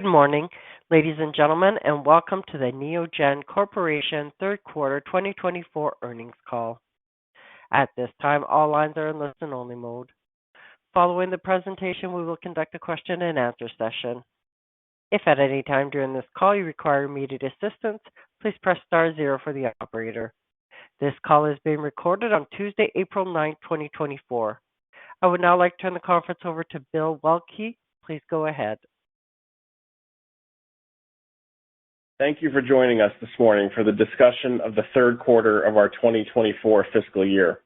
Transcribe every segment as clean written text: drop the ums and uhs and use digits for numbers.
Good morning, ladies and gentlemen, and welcome to the Neogen Corporation Third Quarter 2024 Earnings Call. At this time, all lines are in listen-only mode. Following the presentation, we will conduct a question-and-answer session. If at any time during this call you require immediate assistance, please press star zero for the operator. This call is being recorded on Tuesday, April 9, 2024. I would now like to turn the conference over to Bill Waelke. Please go ahead. Thank you for joining us this morning for the discussion of the third quarter of our 2024 fiscal year.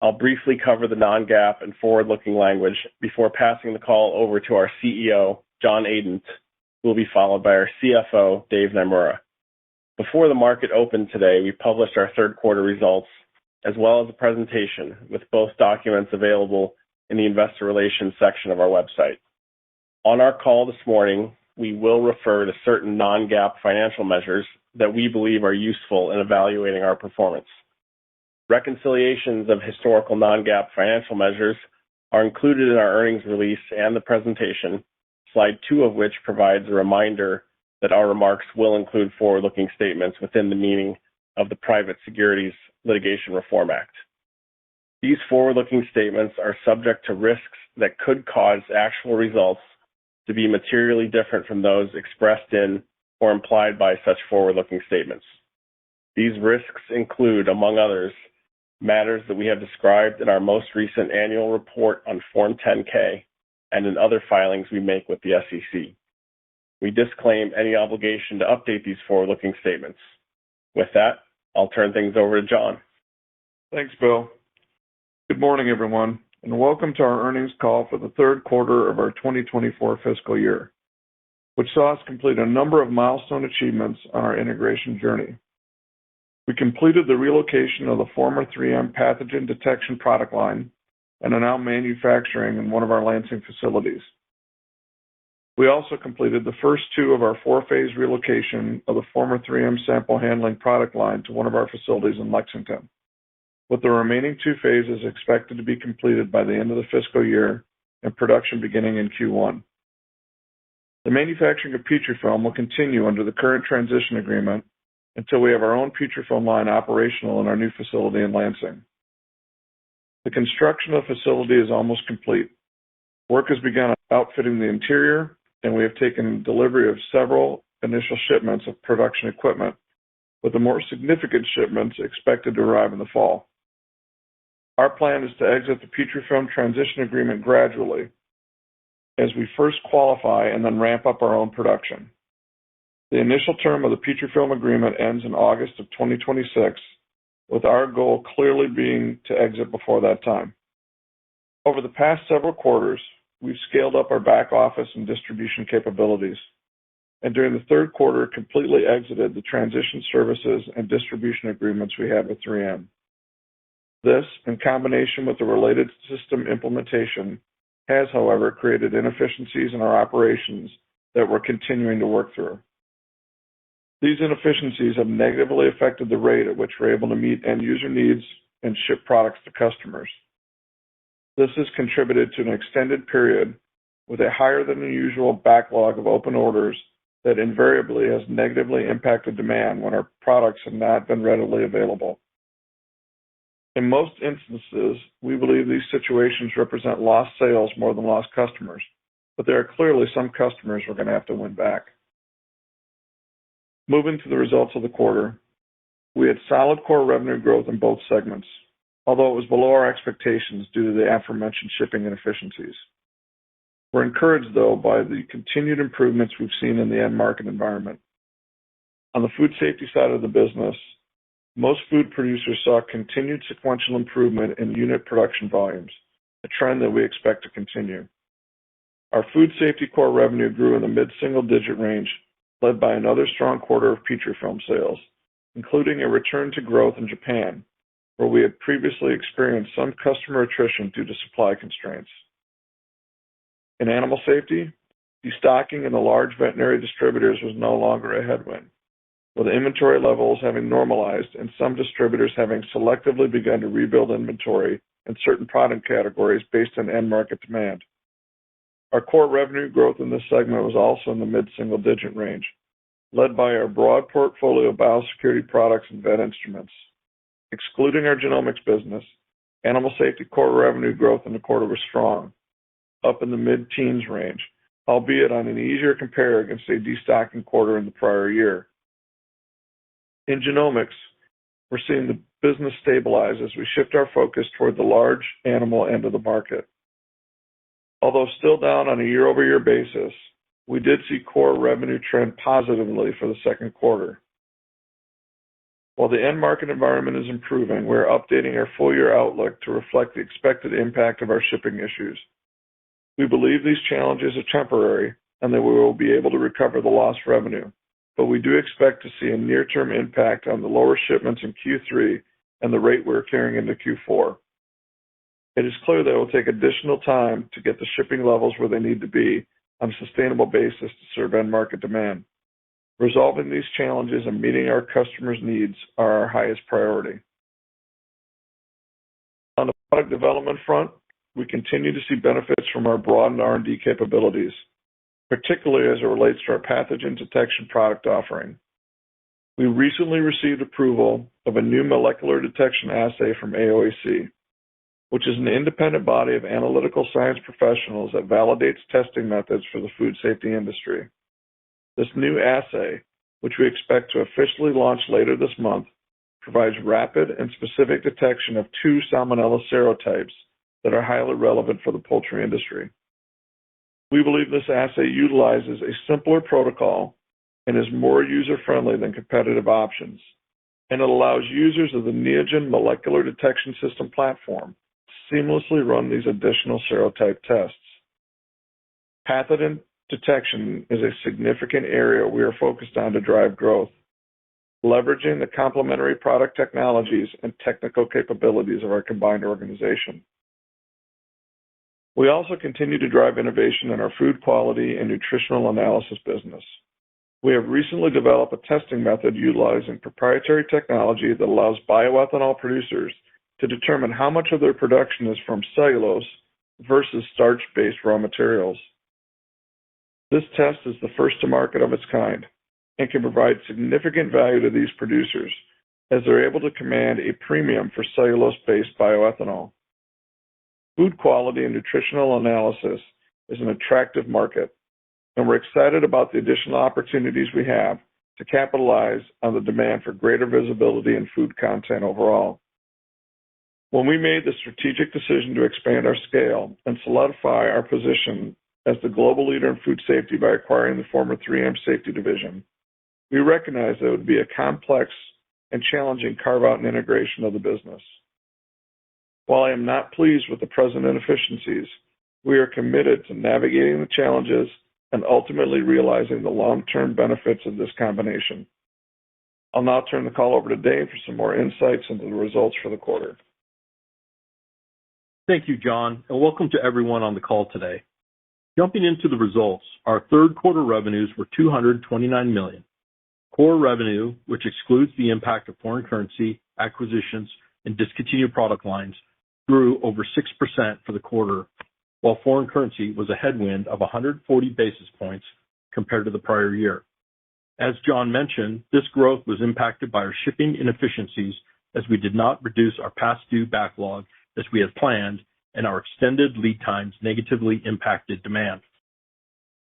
I'll briefly cover the non-GAAP and forward-looking language before passing the call over to our CEO, John Adent, who will be followed by our CFO, Dave Naemura. Before the market opened today, we published our third quarter results, as well as a presentation with both documents available in the Investor Relations section of our website. On our call this morning, we will refer to certain non-GAAP financial measures that we believe are useful in evaluating our performance. Reconciliations of historical non-GAAP financial measures are included in our earnings release and the presentation, slide 2 of which provides a reminder that our remarks will include forward-looking statements within the meaning of the Private Securities Litigation Reform Act. These forward-looking statements are subject to risks that could cause actual results to be materially different from those expressed in or implied by such forward-looking statements. These risks include, among others, matters that we have described in our most recent annual report on Form 10-K and in other filings we make with the SEC. We disclaim any obligation to update these forward-looking statements. With that, I'll turn things over to John. Thanks, Bill. Good morning, everyone, and welcome to our earnings call for the third quarter of our 2024 fiscal year, which saw us complete a number of milestone achievements on our integration journey. We completed the relocation of the former 3M pathogen detection product line and are now manufacturing in one of our Lansing facilities. We also completed the first 2 of our 4-phase relocation of the former 3M sample handling product line to one of our facilities in Lexington, with the remaining 2 phases expected to be completed by the end of the fiscal year and production beginning in Q1. The manufacturing of Petrifilm will continue under the current transition agreement until we have our own Petrifilm line operational in our new facility in Lansing. The construction of the facility is almost complete. Work has begun outfitting the interior, and we have taken delivery of several initial shipments of production equipment, with the more significant shipments expected to arrive in the fall. Our plan is to exit the Petrifilm transition agreement gradually as we first qualify and then ramp up our own production. The initial term of the Petrifilm agreement ends in August of 2026, with our goal clearly being to exit before that time. Over the past several quarters, we've scaled up our back office and distribution capabilities, and during the third quarter, completely exited the transition services and distribution agreements we had with 3M. This, in combination with the related system implementation, has, however, created inefficiencies in our operations that we're continuing to work through. These inefficiencies have negatively affected the rate at which we're able to meet end-user needs and ship products to customers. This has contributed to an extended period with a higher-than-usual backlog of open orders that invariably has negatively impacted demand when our products have not been readily available. In most instances, we believe these situations represent lost sales more than lost customers, but there are clearly some customers we're going to have to win back. Moving to the results of the quarter, we had solid core revenue growth in both segments, although it was below our expectations due to the aforementioned shipping inefficiencies. We're encouraged, though, by the continued improvements we've seen in the end market environment. On the food safety side of the business, most food producers saw continued sequential improvement in unit production volumes, a trend that we expect to continue. Our food safety core revenue grew in the mid-single-digit range, led by another strong quarter of Petrifilm sales, including a return to growth in Japan, where we had previously experienced some customer attrition due to supply constraints. In animal safety, destocking in the large veterinary distributors was no longer a headwind, with inventory levels having normalized and some distributors having selectively begun to rebuild inventory in certain product categories based on end market demand. Our core revenue growth in this segment was also in the mid-single-digit range, led by our broad portfolio of biosecurity products and vet instruments. Excluding our genomics business, animal safety core revenue growth in the quarter was strong, up in the mid-teens range, albeit on an easier compare against a destocking quarter in the prior year. In genomics, we're seeing the business stabilize as we shift our focus toward the large animal end of the market. Although still down on a year-over-year basis, we did see core revenue trend positively for the second quarter. While the end market environment is improving, we're updating our full-year outlook to reflect the expected impact of our shipping issues. We believe these challenges are temporary and that we will be able to recover the lost revenue, but we do expect to see a near-term impact on the lower shipments in Q3 and the rate we're carrying into Q4. It is clear that it will take additional time to get the shipping levels where they need to be on a sustainable basis to serve end market demand. Resolving these challenges and meeting our customers' needs are our highest priority. On the product development front, we continue to see benefits from our broadened R&D capabilities, particularly as it relates to our pathogen detection product offering. We recently received approval of a new molecular detection assay from AOAC, which is an independent body of analytical science professionals that validates testing methods for the food safety industry. This new assay, which we expect to officially launch later this month, provides rapid and specific detection of 2 Salmonella serotypes that are highly relevant for the poultry industry. We believe this assay utilizes a simpler protocol and is more user-friendly than competitive options, and it allows users of the Neogen molecular detection system platform to seamlessly run these additional serotype tests. Pathogen detection is a significant area we are focused on to drive growth, leveraging the complementary product technologies and technical capabilities of our combined organization. We also continue to drive innovation in our food quality and nutritional analysis business. We have recently developed a testing method utilizing proprietary technology that allows bioethanol producers to determine how much of their production is from cellulose versus starch-based raw materials. This test is the first to market of its kind and can provide significant value to these producers as they're able to command a premium for cellulose-based bioethanol. Food quality and nutritional analysis is an attractive market, and we're excited about the additional opportunities we have to capitalize on the demand for greater visibility in food content overall. When we made the strategic decision to expand our scale and solidify our position as the global leader in food safety by acquiring the former 3M Safety Division, we recognized that it would be a complex and challenging carve-out and integration of the business. While I am not pleased with the present inefficiencies, we are committed to navigating the challenges and ultimately realizing the long-term benefits of this combination. I'll now turn the call over to Dave for some more insights into the results for the quarter. Thank you, John, and welcome to everyone on the call today. Jumping into the results, our third quarter revenues were $229 million. Core revenue, which excludes the impact of foreign currency, acquisitions, and discontinued product lines, grew over 6% for the quarter, while foreign currency was a headwind of 140 basis points compared to the prior year. As John mentioned, this growth was impacted by our shipping inefficiencies as we did not reduce our past due backlog as we had planned, and our extended lead times negatively impacted demand.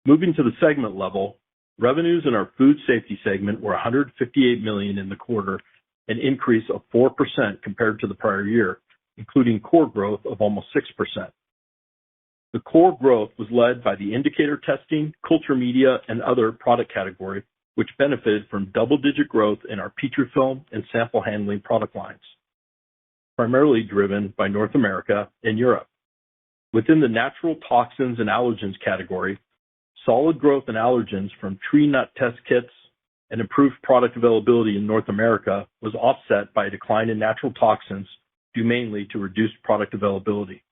Moving to the segment level, revenues in our food safety segment were $158 million in the quarter, an increase of 4% compared to the prior year, including core growth of almost 6%. The core growth was led by the indicator testing, culture media, and other product category, which benefited from double-digit growth in our Petrifilm and sample handling product lines, primarily driven by North America and Europe. Within the natural toxins and allergens category, solid growth in allergens from tree nut test kits and improved product availability in North America was offset by a decline in natural toxins due mainly to reduced product availability.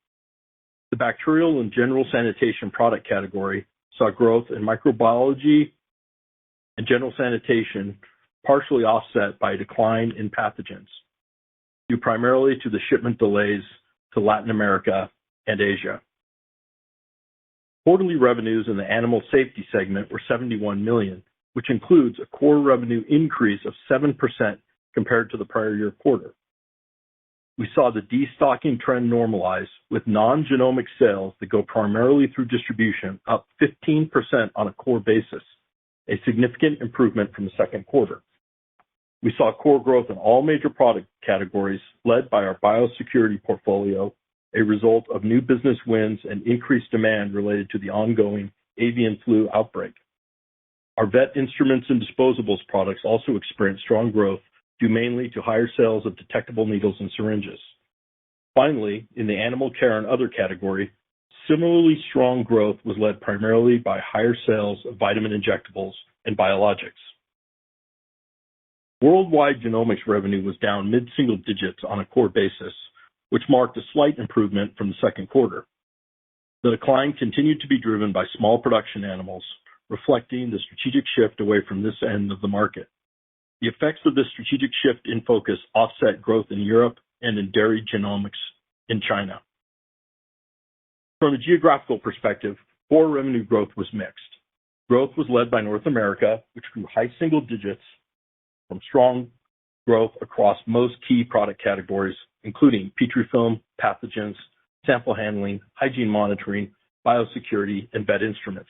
The bacterial and general sanitation product category saw growth in microbiology and general sanitation, partially offset by a decline in pathogens, due primarily to the shipment delays to Latin America and Asia. Quarterly revenues in the animal safety segment were $71 million, which includes a core revenue increase of 7% compared to the prior year quarter. We saw the destocking trend normalize, with non-genomic sales that go primarily through distribution up 15% on a core basis, a significant improvement from the second quarter. We saw core growth in all major product categories, led by our biosecurity portfolio, a result of new business wins and increased demand related to the ongoing avian flu outbreak. Our vet instruments and disposables products also experienced strong growth, due mainly to higher sales of detectable needles and syringes. Finally, in the animal care and other category, similarly strong growth was led primarily by higher sales of vitamin injectables and biologics. Worldwide genomics revenue was down mid-single digits on a core basis, which marked a slight improvement from the second quarter. The decline continued to be driven by small production animals, reflecting the strategic shift away from this end of the market. The effects of this strategic shift in focus offset growth in Europe and in dairy genomics in China. From a geographical perspective, core revenue growth was mixed. Growth was led by North America, which grew high single digits from strong growth across most key product categories, including Petrifilm, pathogens, sample handling, hygiene monitoring, biosecurity, and vet instruments.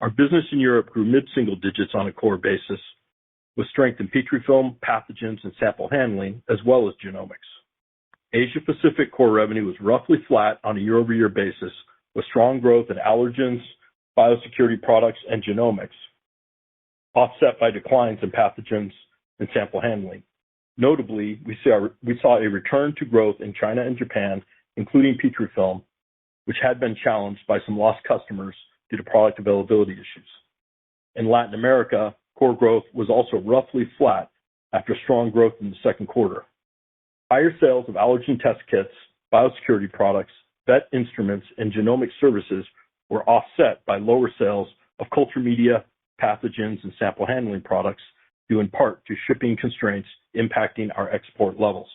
Our business in Europe grew mid-single digits on a core basis, with strength in Petrifilm, pathogens, and sample handling, as well as genomics. Asia-Pacific core revenue was roughly flat on a year-over-year basis, with strong growth in allergens, biosecurity products, and genomics, offset by declines in pathogens and sample handling. Notably, we saw a return to growth in China and Japan, including Petrifilm, which had been challenged by some lost customers due to product availability issues. In Latin America, core growth was also roughly flat after strong growth in the second quarter. Higher sales of allergen test kits, biosecurity products, vet instruments, and genomic services were offset by lower sales of culture media, pathogens, and sample handling products, due in part to shipping constraints impacting our export levels.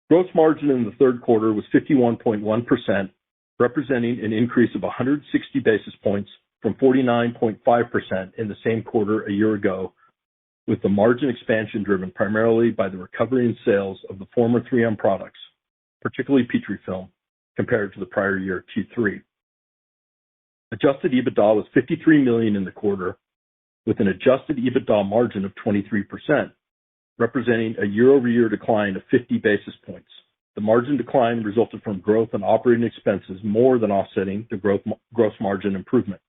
Gross margin in the third quarter was 51.1%, representing an increase of 160 basis points from 49.5% in the same quarter a year ago, with the margin expansion driven primarily by the recovery in sales of the former 3M products, particularly Petrifilm, compared to the prior year Q3. Adjusted EBITDA was $53 million in the quarter, with an adjusted EBITDA margin of 23%, representing a year-over-year decline of 50 basis points. The margin decline resulted from growth in operating expenses more than offsetting the gross margin improvement.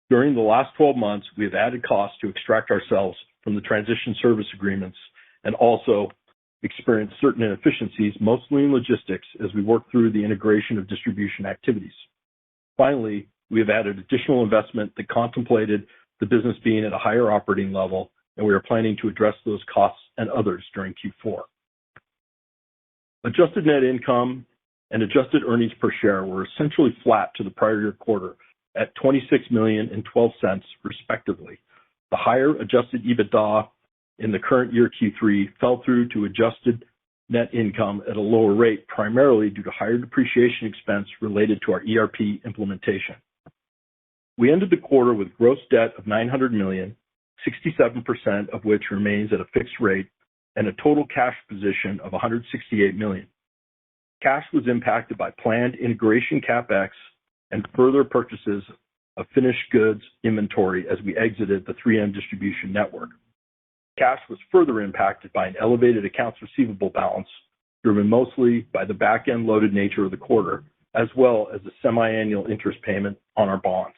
During the last 12 months, we have added costs to extract ourselves from the transition service agreements and also experienced certain inefficiencies, mostly in logistics, as we work through the integration of distribution activities. Finally, we have added additional investment that contemplated the business being at a higher operating level, and we are planning to address those costs and others during Q4. Adjusted net income and adjusted earnings per share were essentially flat to the prior year quarter at $26 million and 12 cents, respectively. The higher adjusted EBITDA in the current year Q3 fell through to adjusted net income at a lower rate, primarily due to higher depreciation expense related to our ERP implementation. We ended the quarter with gross debt of $900 million, 67% of which remains at a fixed rate, and a total cash position of $168 million. Cash was impacted by planned integration CapEx and further purchases of finished goods inventory as we exited the 3M distribution network. Cash was further impacted by an elevated accounts receivable balance, driven mostly by the back-end loaded nature of the quarter, as well as the semi-annual interest payment on our bonds.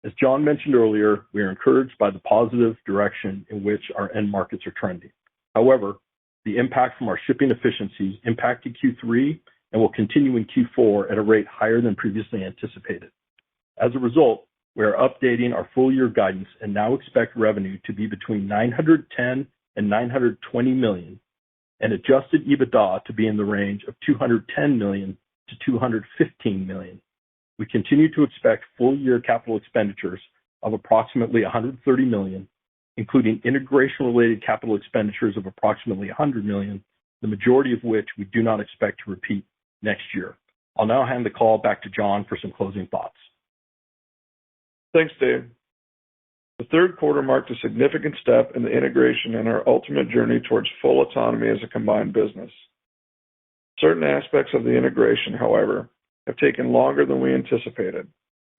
As John mentioned earlier, we are encouraged by the positive direction in which our end markets are trending. However, the impact from our shipping efficiencies impacted Q3 and will continue in Q4 at a rate higher than previously anticipated. As a result, we are updating our full-year guidance and now expect revenue to be between $910 and $920 million, and adjusted EBITDA to be in the range of $210 million to $215 million. We continue to expect full-year capital expenditures of approximately $130 million, including integration-related capital expenditures of approximately $100 million, the majority of which we do not expect to repeat next year. I'll now hand the call back to John for some closing thoughts. Thanks, Dave. The third quarter marked a significant step in the integration and our ultimate journey towards full autonomy as a combined business. Certain aspects of the integration, however, have taken longer than we anticipated,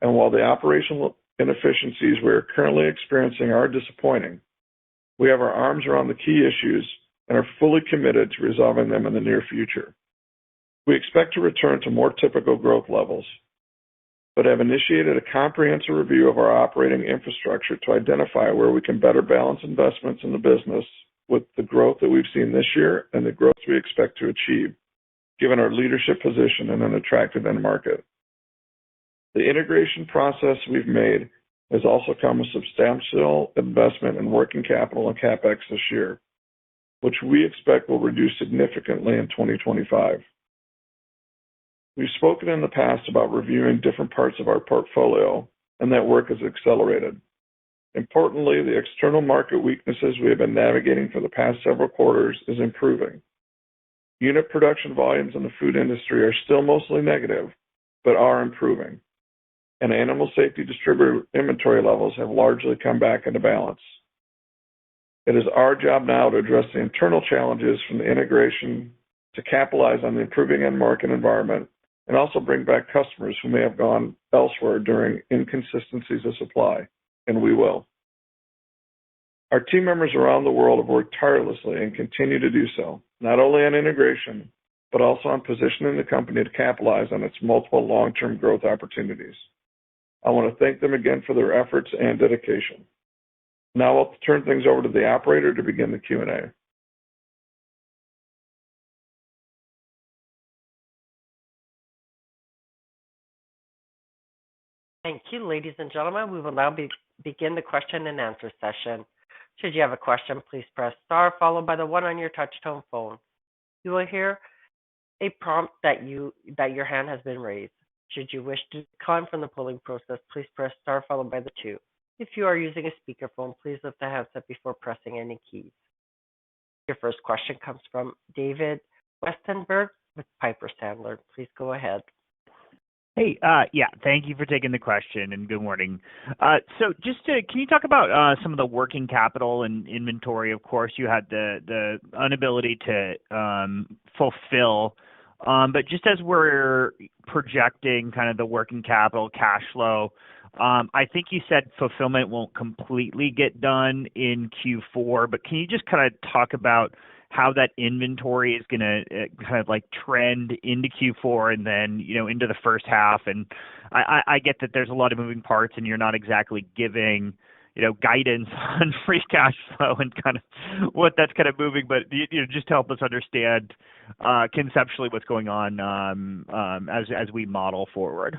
and while the operational inefficiencies we are currently experiencing are disappointing, we have our arms around the key issues and are fully committed to resolving them in the near future. We expect to return to more typical growth levels, but have initiated a comprehensive review of our operating infrastructure to identify where we can better balance investments in the business with the growth that we've seen this year and the growth we expect to achieve, given our leadership position in an attractive end market. The integration process we've made has also come with substantial investment in working capital and CapEx this year, which we expect will reduce significantly in 2025. We've spoken in the past about reviewing different parts of our portfolio, and that work has accelerated. Importantly, the external market weaknesses we have been navigating for the past several quarters is improving. Unit production volumes in the food industry are still mostly negative, but are improving, and animal safety distributor inventory levels have largely come back into balance. It is our job now to address the internal challenges from the integration to capitalize on the improving end market environment and also bring back customers who may have gone elsewhere during inconsistencies of supply, and we will. Our team members around the world have worked tirelessly and continue to do so, not only on integration, but also on positioning the company to capitalize on its multiple long-term growth opportunities. I want to thank them again for their efforts and dedication. Now I'll turn things over to the operator to begin the Q&A. Thank you, ladies and gentlemen. We will now begin the question and answer session. Should you have a question, please press star followed by the 1 on your touch-tone phone. You will hear a prompt that your hand has been raised. Should you wish to decline from the polling process, please press star followed by the 2. If you are using a speakerphone, please lift the handset before pressing any keys. Your first question comes from David Westenberg with Piper Sandler. Please go ahead. Hey, yeah, thank you for taking the question and good morning. Can you talk about some of the working capital and inventory? Of course, you had the inability to fulfill, but just as we're projecting kind of the working capital cash flow, I think you said fulfillment won't completely get done in Q4, but can you just kind of talk about how that inventory is going to kind of like trend into Q4 and then, into the first half? And I get that there's a lot of moving parts and you're not exactly giving, guidance on free cash flow and kind of what that's kind of moving, but just to help us understand conceptually what's going on as we model forward.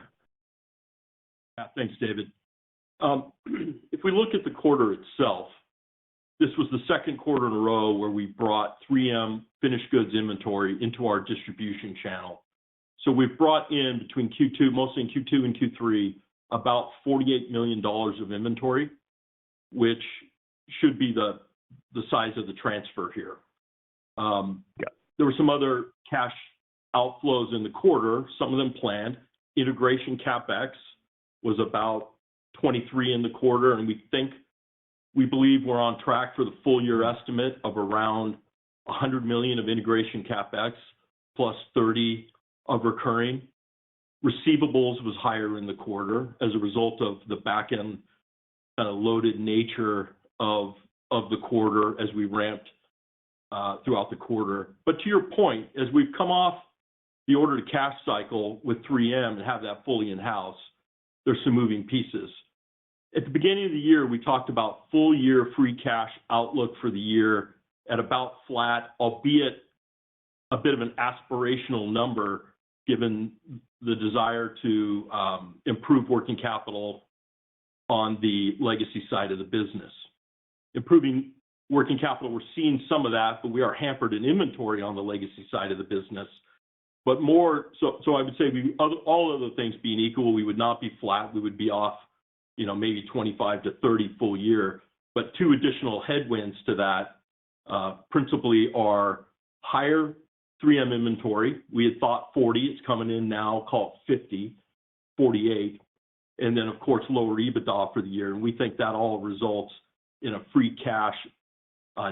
Yeah, thanks, David. If we look at the quarter itself, this was the second quarter in a row where we brought 3M finished goods inventory into our distribution channel. So we've brought in between Q2, mostly in Q2 and Q3, about $48 million of inventory, which should be the size of the transfer here. There were some other cash outflows in the quarter, some of them planned. Integration CapEx was about 23 in the quarter, and we believe we're on track for the full year estimate of around $100 million of integration CapEx plus 30 of recurring. Receivables was higher in the quarter as a result of the back end kind of loaded nature of the quarter as we ramped throughout the quarter. But to your point, as we've come off the order to cash cycle with 3M and have that fully in-house, there's some moving pieces. At the beginning of the year, we talked about full year free cash outlook for the year at about flat, albeit a bit of an aspirational number given the desire to improve working capital on the legacy side of the business. Improving working capital, we're seeing some of that, but we are hampered in inventory on the legacy side of the business. But more, so I would say all other things being equal, we would not be flat. We would be off, maybe 25 to 30 full year. But two additional headwinds to that principally are higher 3M inventory. We had thought 40, it's coming in now, call it 50, 48. And then, of course, lower EBITDA for the year. And we think that all results in a free cash,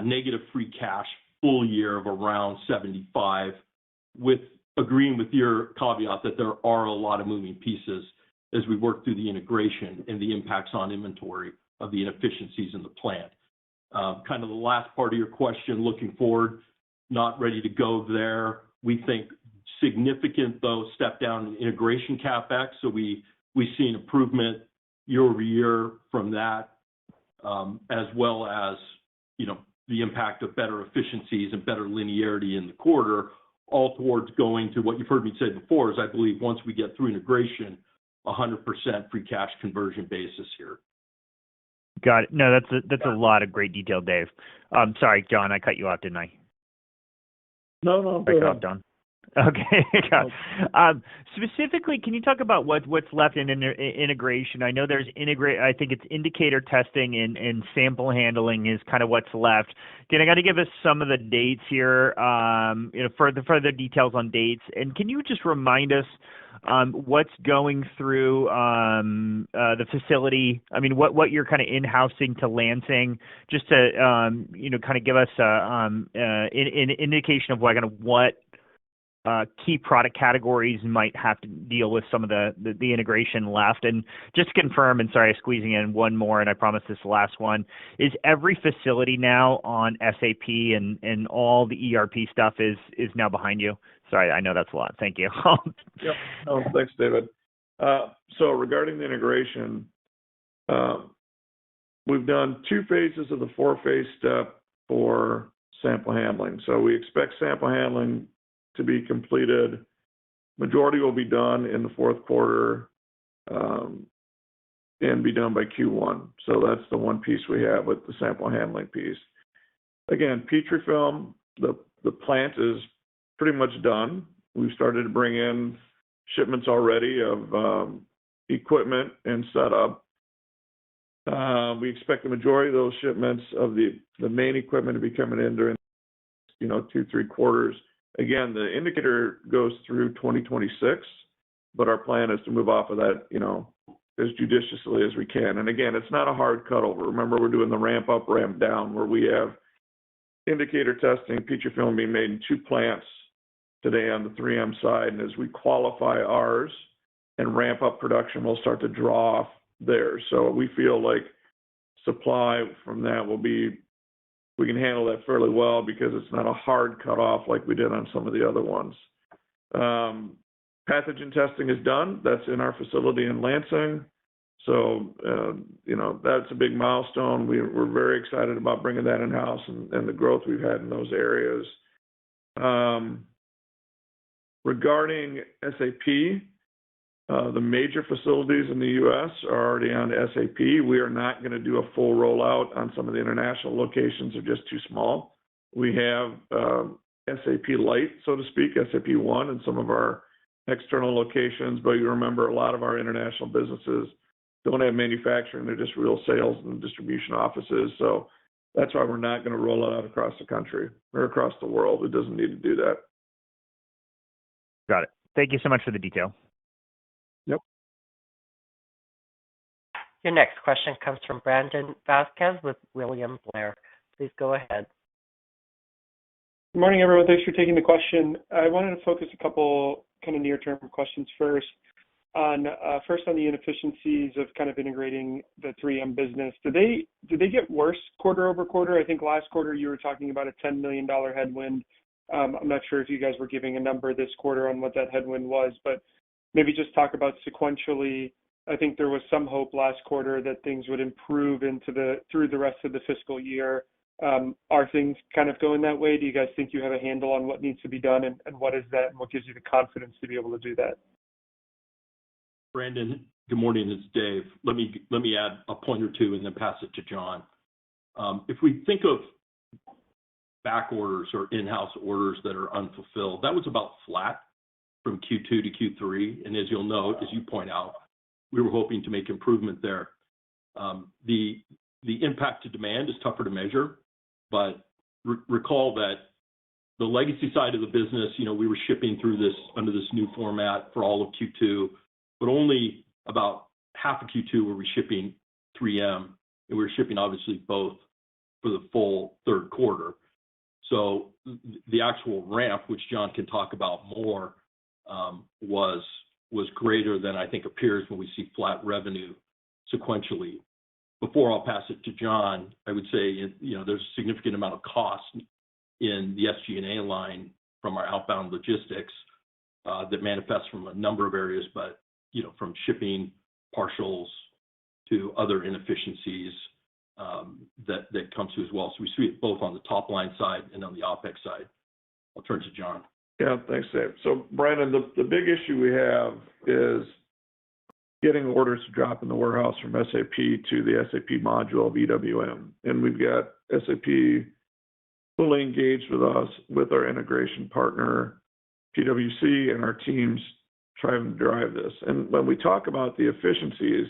negative free cash full year of around 75, with agreeing with your caveat that there are a lot of moving pieces as we work through the integration and the impacts on inventory of the inefficiencies in the plant. Kind of the last part of your question, looking forward, not ready to go there. We think significant, though, step down in integration CapEx. So we see an improvement year over year from that, as well as, the impact of better efficiencies and better linearity in the quarter, all towards going to what you've heard me say before, is I believe once we get through integration, 100% free cash conversion basis here. Got it. No, that's a lot of great detail, Dave. Sorry, John, I cut you off, didn't I? No, go ahead. Don. Okay. Specifically, can you talk about what's left in integration? I know there's I think it's indicator testing and sample handling is kind of what's left. Again, I got to give us some of the dates here, further details on dates. And can you just remind us what's going through the facility? I mean, what you're kind of in-housing to Lansing, just to kind of give us an indication of what key product categories might have to deal with some of the integration left. And just to confirm, and sorry, squeezing in one more, and I promise this last one, is every facility now on SAP and all the ERP stuff is now behind you? Sorry, I know that's a lot. Thank you. Yep. No, thanks, David. So regarding the integration, we've done 2 phases of the 4-phase step for sample handling. So we expect sample handling to be completed. Majority will be done in the fourth quarter and be done by Q1. So that's the one piece we have with the sample handling piece. Again, Petrifilm, the plant is pretty much done. We've started to bring in shipments already of equipment and setup. We expect the majority of those shipments of the main equipment to be coming in during 2-3 quarters. Again, the indicator goes through 2026, but our plan is to move off of that, as judiciously as we can. And again, it's not a hard cutover. Remember, we're doing the ramp up, ramp down, where we have indicator testing, Petrifilm being made in 2 plants today on the 3M side. And as we qualify ours and ramp up production, we'll start to draw off there. So we feel like supply from that we can handle that fairly well because it's not a hard cutoff like we did on some of the other ones. Pathogen testing is done. That's in our facility in Lansing. So, that's a big milestone. We're very excited about bringing that in-house and the growth we've had in those areas. Regarding SAP, the major facilities in the U.S. are already on SAP. We are not going to do a full rollout on some of the international locations. They're just too small. We have SAP Lite, so to speak, SAP One in some of our external locations. But you remember, a lot of our international businesses don't have manufacturing. They're just real sales and distribution offices. So that's why we're not going to roll it out across the country or across the world. It doesn't need to do that. Got it. Thank you so much for the detail. Yep. Your next question comes from Brandon Vasquez with William Blair. Please go ahead. Good morning, everyone. Thanks for taking the question. I wanted to focus a couple kind of near-term questions first on the inefficiencies of kind of integrating the 3M business. Did they get worse quarter over quarter? I think last quarter you were talking about a $10 million headwind. I'm not sure if you guys were giving a number this quarter on what that headwind was, but maybe just talk about sequentially. I think there was some hope last quarter that things would improve through the rest of the fiscal year. Are things kind of going that way? Do you guys think you have a handle on what needs to be done, and what is that, and what gives you the confidence to be able to do that? Brandon, good morning. It's Dave. Let me add a point or two and then pass it to John. If we think of back orders or in-house orders that are unfulfilled, that was about flat from Q2 to Q3. And as you'll note, as you point out, we were hoping to make improvement there. The impact to demand is tougher to measure, but recall that the legacy side of the business, we were shipping through this under this new format for all of Q2, but only about half of Q2 were we shipping 3M, and we were shipping obviously both for the full third quarter. So the actual ramp, which John can talk about more, was greater than I think appears when we see flat revenue sequentially. Before I'll pass it to John, I would say there's a significant amount of cost in the SG&A line from our outbound logistics that manifests from a number of areas, but from shipping partials to other inefficiencies that comes through as well. So we see it both on the top line side and on the OpEx side. I'll turn to John. Yeah, thanks, Dave. So, Brandon, the big issue we have is getting orders to drop in the warehouse from SAP to the SAP module of EWM. And we've got SAP fully engaged with us, with our integration partner, PwC, and our teams trying to drive this. And when we talk about the efficiencies,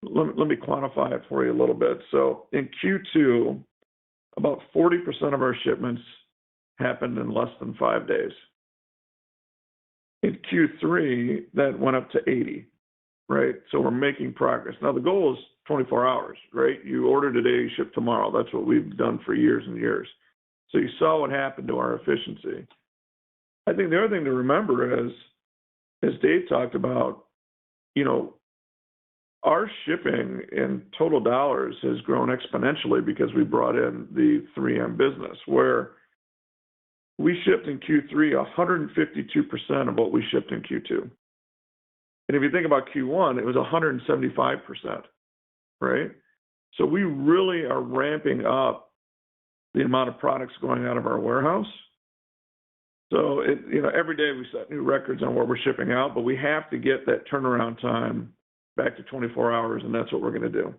let me quantify it for you a little bit. So in Q2, about 40% of our shipments happened in less than 5 days. In Q3, that went up to 80, right? So we're making progress. Now, the goal is 24 hours, right? You order today, you ship tomorrow. That's what we've done for years and years. So you saw what happened to our efficiency. I think the other thing to remember is, as Dave talked about, our shipping in total dollars has grown exponentially because we brought in the 3M business, where we shipped in Q3 152% of what we shipped in Q2. And if you think about Q1, it was 175%, right? So we really are ramping up the amount of products going out of our warehouse. So every day we set new records on what we're shipping out, but we have to get that turnaround time back to 24 hours, and that's what we're going to do.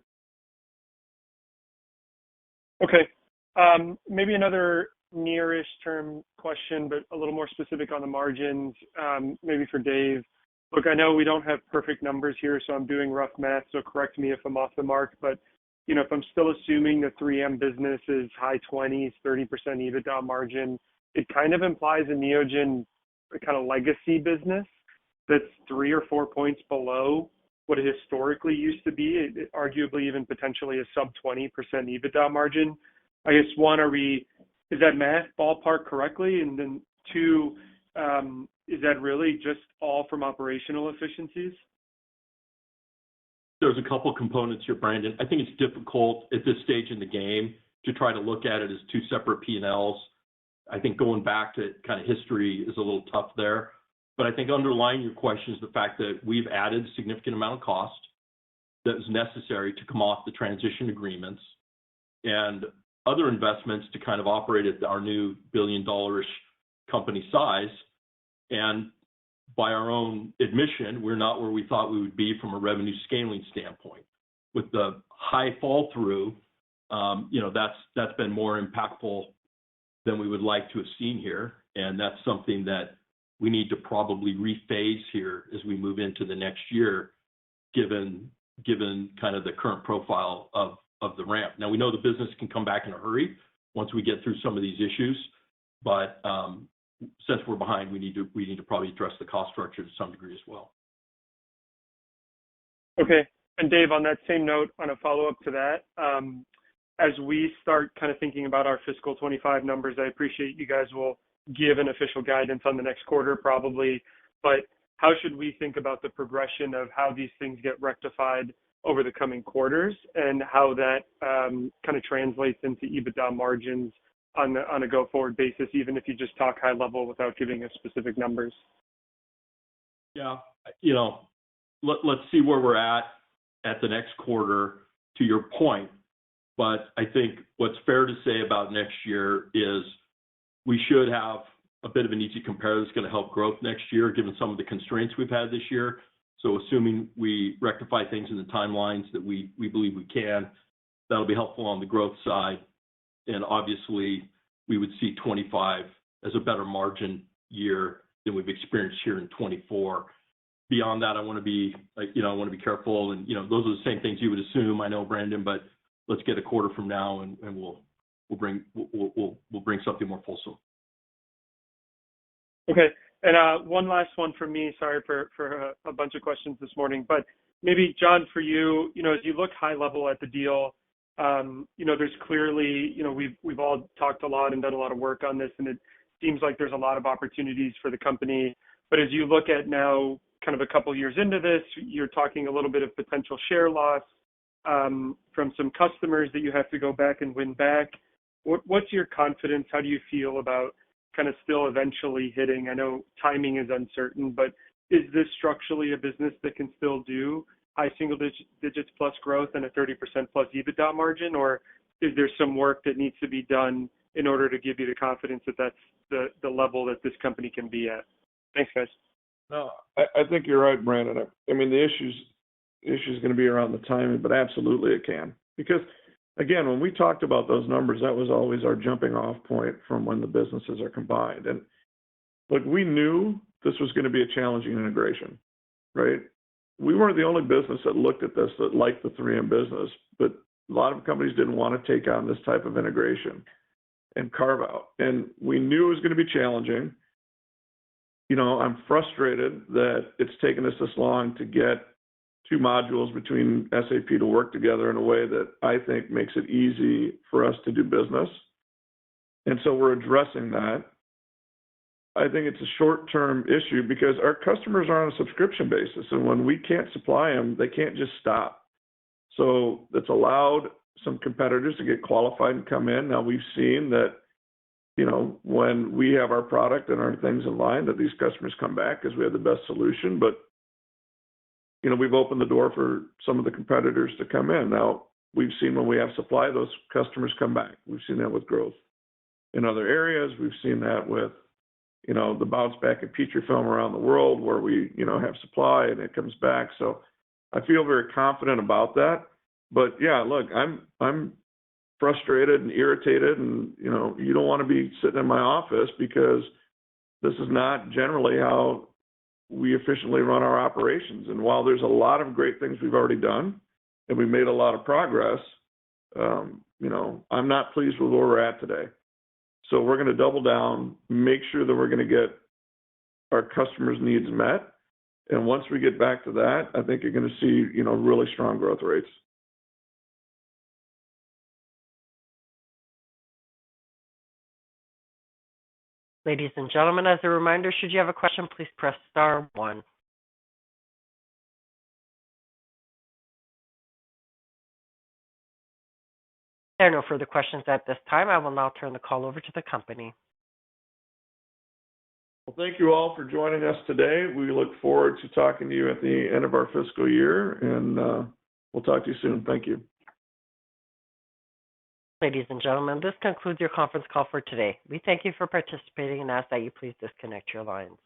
Okay. Maybe another nearish term question, but a little more specific on the margins, maybe for Dave. Look, I know we don't have perfect numbers here, so I'm doing rough math, so correct me if I'm off the mark. But, if I'm still assuming the 3M business is high 20s, 30% EBITDA margin, it kind of implies a Neogen kind of legacy business that's 3 or 4 points below what it historically used to be, arguably even potentially a sub 20% EBITDA margin. I guess, one, is that math ballpark correctly? And then two, is that really just all from operational efficiencies? There's a couple components here, Brandon. I think it's difficult at this stage in the game to try to look at it as two separate P&Ls. I think going back to kind of history is a little tough there. But I think underlying your question is the fact that we've added a significant amount of cost that was necessary to come off the transition agreements and other investments to kind of operate at our new billion-dollar-ish company size. And by our own admission, we're not where we thought we would be from a revenue scaling standpoint. With the high fall through, that's been more impactful than we would like to have seen here. And that's something that we need to probably rephase here as we move into the next year, given kind of the current profile of the ramp. Now, we know the business can come back in a hurry once we get through some of these issues, but since we're behind, we need to probably address the cost structure to some degree as well. Okay. And Dave, on that same note, on a follow-up to that, as we start kind of thinking about our fiscal 25 numbers, I appreciate you guys will give an official guidance on the next quarter probably, but how should we think about the progression of how these things get rectified over the coming quarters and how that kind of translates into EBITDA margins on a go-forward basis, even if you just talk high level without giving us specific numbers? Yeah, let's see where we're at the next quarter, to your point. But I think what's fair to say about next year is we should have a bit of an easy compare that's going to help growth next year, given some of the constraints we've had this year. So assuming we rectify things in the timelines that we believe we can, that'll be helpful on the growth side. And obviously, we would see 25 as a better margin year than we've experienced here in 24. Beyond that, I want to be careful. And, those are the same things you would assume, I know, Brandon, but let's get a quarter from now and we'll bring something more fulsome. Okay. And one last one from me. Sorry for a bunch of questions this morning, but maybe John, for you, as you look high level at the deal, there's clearly, we've all talked a lot and done a lot of work on this, and it seems like there's a lot of opportunities for the company. But as you look at now, kind of a couple years into this, you're talking a little bit of potential share loss from some customers that you have to go back and win back. What's your confidence? How do you feel about kind of still eventually hitting? I know timing is uncertain, but is this structurally a business that can still do high single digits plus growth and a 30% plus EBITDA margin, or is there some work that needs to be done in order to give you the confidence that that's the level that this company can be at? Thanks, guys. No, I think you're right, Brandon. I mean, the issue's going to be around the timing, but absolutely it can. Because, again, when we talked about those numbers, that was always our jumping off point from when the businesses are combined. And look, we knew this was going to be a challenging integration, right? We weren't the only business that looked at this that liked the 3M business, but a lot of companies didn't want to take on this type of integration and carve out. And we knew it was going to be challenging. I'm frustrated that it's taken us this long to get two modules between SAP to work together in a way that I think makes it easy for us to do business. And so we're addressing that. I think it's a short-term issue because our customers are on a subscription basis, and when we can't supply them, they can't just stop. So it's allowed some competitors to get qualified and come in. Now we've seen that, when we have our product and our things in line, that these customers come back because we have the best solution. But, we've opened the door for some of the competitors to come in. Now, we've seen when we have supply, those customers come back. We've seen that with growth in other areas. We've seen that with, the bounce back in Petrifilm around the world where we, have supply and it comes back. So I feel very confident about that. But yeah, look, I'm frustrated and irritated, and you don't want to be sitting in my office because this is not generally how we efficiently run our operations. And while there's a lot of great things we've already done and we made a lot of progress, I'm not pleased with where we're at today. So we're going to double down, make sure that we're going to get our customers' needs met. And once we get back to that, I think you're going to see, really strong growth rates. Ladies and gentlemen, as a reminder, should you have a question, please press star one. There are no further questions at this time. I will now turn the call over to the company. Well, thank you all for joining us today. We look forward to talking to you at the end of our fiscal year, and we'll talk to you soon. Thank you. Ladies and gentlemen, this concludes your conference call for today. We thank you for participating and ask that you please disconnect your lines.